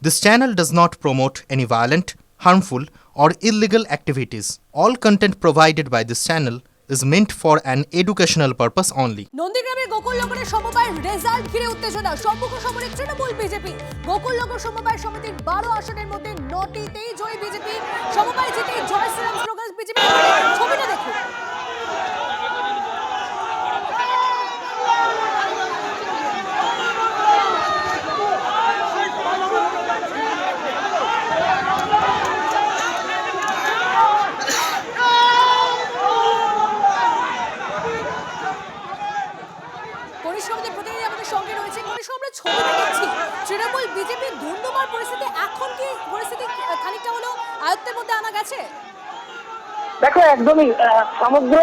This channel does not promote any violent, harmful, or illegal activities. All content provided by this channel is meant for an educational purpose only. নন্দীগ্রামের গোকুলনগরের সমবায়ের result ঘিরে উত্তেজনা, সম্মুখ সমরে Trinamool BJP. Gokulnagar সমবায় সমিতির 12 আসনের মধ্যে 9টিতেই জয়ী বিজেপি। সমবায় জিতে জয় শ্রীরাম স্লোগান বিজেপি। ছবিটা দেখুন। তৃণমূল বিজেপি ধুন্ধুমার পরিস্থিতি, এখন কি পরিস্থিতি খানিকটা হলো আয়ত্তের মধ্যে আনা গেছে? দেখো, একদমই সমগ্র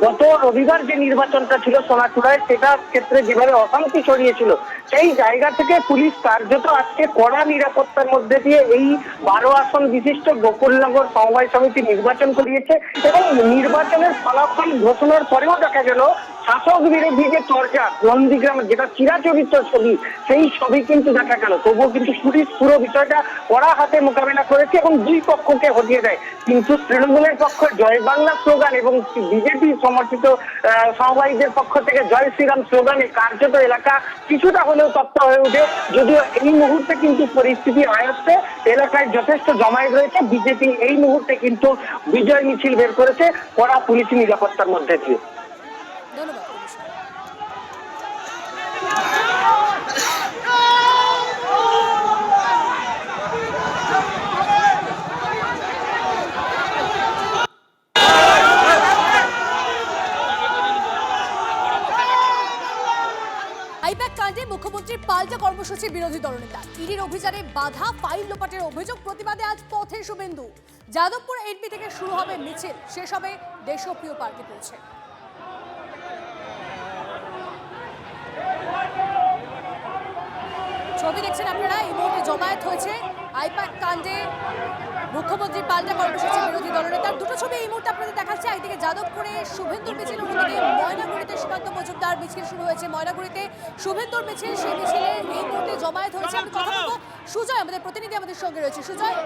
গত রবিবার যে নির্বাচনটা ছিল সোনাচূড়ায়, সেটার ক্ষেত্রে যেভাবে অশান্তি ছড়িয়েছিল, সেই জায়গা থেকে পুলিশ কার্যত আজকে কড়া নিরাপত্তার মধ্যে দিয়ে এই 12 আসন বিশিষ্ট গোকুলনগর সমবায় সমিতি নির্বাচন করিয়েছে। এবং নির্বাচনের ফলাফল ঘোষণার পরেও দেখা গেল শাসক বিরোধী যে চর্চা নন্দীগ্রামের, যেটা চিরাচরিত ছবি, সেই ছবি কিন্তু দেখা গেল। তবুও কিন্তু পুলিশ পুরো বিষয়টা কড়া হাতে মোকাবেলা করেছে এবং দুই পক্ষকে হটিয়ে দেয়। কিন্তু তৃণমূলের পক্ষ জয় বাংলা স্লোগান এবং বিজেপি সমর্থিত সমবায়ীদের পক্ষ থেকে জয় শ্রীরাম স্লোগানে কার্যত এলাকা কিছুটা হলেও তপ্ত হয়ে ওঠে। যদিও এই মুহূর্তে কিন্তু পরিস্থিতি আয়ত্তে, এলাকায় যথেষ্ট জমায়েত রয়েছে। বিজেপি এই মুহূর্তে কিন্তু বিজয় মিছিল বের করেছে কড়া পুলিশি নিরাপত্তার মধ্যে দিয়ে। ধন্যবাদ। আইপ্যাক কাণ্ডে মুখ্যমন্ত্রীর পাল্টা কর্মসূচি বিরোধী দলনেতা। ইডির অভিযানে বাধা, ফাইল লোপাটের অভিযোগ প্রতিবাদে আজ পথে শুভেন্দু। যাদবপুর এনপি থেকে শুরু হবে মিছিল, শেষ হবে দেশপ্রিয় পার্কে পৌঁছে। ছবি দেখছেন আপনারা, এই মুহূর্তে জমায়েত হয়েছে আইপ্যাক কাণ্ডে মুখ্যমন্ত্রীর পাল্টা কর্মসূচি বিরোধী দলনেতার দুটো ছবি এই মুহূর্তে আপনাদের দেখাচ্ছে। একদিকে যাদবপুরে শুভেন্দুর মিছিল, অন্যদিকে ময়নাগুড়িতে সীমান্ত মজুমদার মিছিল শুরু হয়েছে। ময়নাগুড়িতে শুভেন্দুর মিছিল, সেই মিছিলে এই মুহূর্তে জমায়েত হয়েছে। আমি কথা বলবো সুজয়, আমাদের প্রতিনিধি আমাদের সঙ্গে রয়েছে। সুজয়,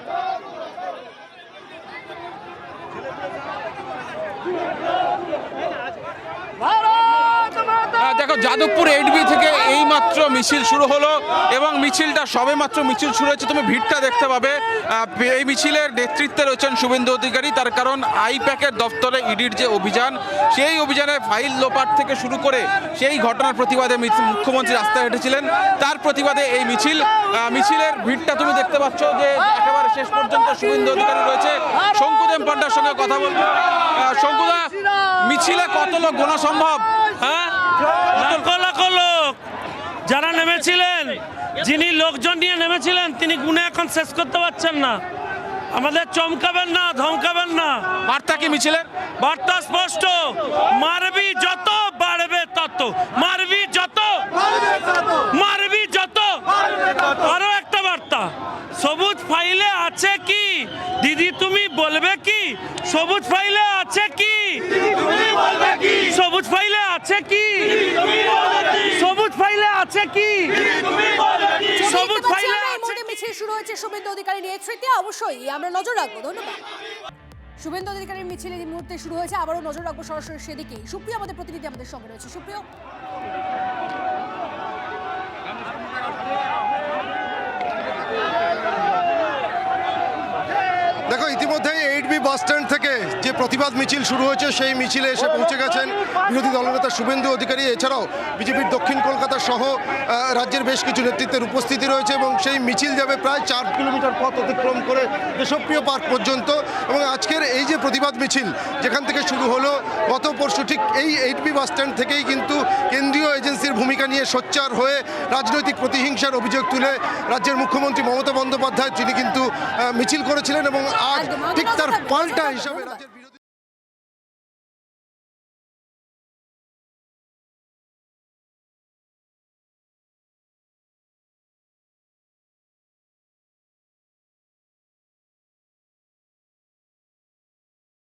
দেখো, যাদবপুর 8B থেকে এই মাত্র মিছিল শুরু হলো এবং মিছিলটা সবে মাত্র মিছিল শুরু হয়েছে। তুমি ভিড়টা দেখতে পাবে। এই মিছিলের নেতৃত্বে রয়েছেন শুভেন্দু অধিকারী। তার কারণ আইপ্যাকের দপ্তরে ইডির যে অভিযান, সেই অভিযানে ফাইল লোপাট থেকে শুরু করে সেই ঘটনার প্রতিবাদে মুখ্যমন্ত্রী রাস্তায় হেঁটেছিলেন। তার প্রতিবাদে এই মিছিলের ভিড়টা তুমি দেখতে পাচ্ছ যে একেবারে শেষ পর্যন্ত শুভেন্দু অধিকারী রয়েছে। শঙ্কুদেব পান্ডার সঙ্গে কথা বলবো। শঙ্কুদা, মিছিলে কত লোক গোনা সম্ভব? হ্যাঁ, লক্ষ লক্ষ লোক যারা নেমেছিলেন, যিনি লোকজন নিয়ে নেমেছিলেন, তিনি গুণে এখন শেষ করতে পারছেন না। আমাদের চমকাবেন না, ধমকাবেন না। বার্তা কি মিছিলের? বার্তা স্পষ্ট, মারবি যত বাড়বে তত, মারবি যত, মারবি যত। আরো একটা বার্তা, সবুজ ফাইলে আছে কি দিদি, তুমি বলবে কি? সবুজ ফাইলে আছে কি? সবুজ ফাইলে আছে কি? সবুজ ফাইলে আছে কি? সবুজ ফাইলে আছে। মিছিল শুরু হয়েছে শুভেন্দু অধিকারী নেতৃত্বে, অবশ্যই আমরা নজর রাখবো। ধন্যবাদ। শুভেন্দু অধিকারীর মিছিল এই মুহূর্তে শুরু হয়েছে, আবারও নজর রাখবো সরাসরি সেদিকেই। সুপ্রিয়, আমাদের প্রতিনিধি আমাদের সঙ্গে রয়েছে। সুপ্রিয়, দেখো, ইতিমধ্যেই 8B বাস স্ট্যান্ড থেকে যে প্রতিবাদ মিছিল শুরু হয়েছে, সেই মিছিলে এসে পৌঁছে গেছেন বিরোধী দলনেতা শুভেন্দু অধিকারী। এছাড়াও বিজেপির দক্ষিণ কলকাতা সহ রাজ্যের বেশ কিছু নেতৃত্বের উপস্থিতি রয়েছে এবং সেই মিছিল যাবে প্রায় 4 কিলোমিটার পথ অতিক্রম করে দেশপ্রিয় পার্ক পর্যন্ত। এবং আজকের এই যে প্রতিবাদ মিছিল যেখান থেকে শুরু হলো, গত পরশু ঠিক এই 8B বাস স্ট্যান্ড থেকেই কিন্তু কেন্দ্রীয় এজেন্সির ভূমিকা নিয়ে সোচ্চার হয়ে রাজনৈতিক প্রতিহিংসার অভিযোগ তুলে রাজ্যের মুখ্যমন্ত্রী মমতা বন্দ্যোপাধ্যায় তিনি কিন্তু মিছিল করেছিলেন এবং আজ ঠিক তার পাল্টা হিসাবে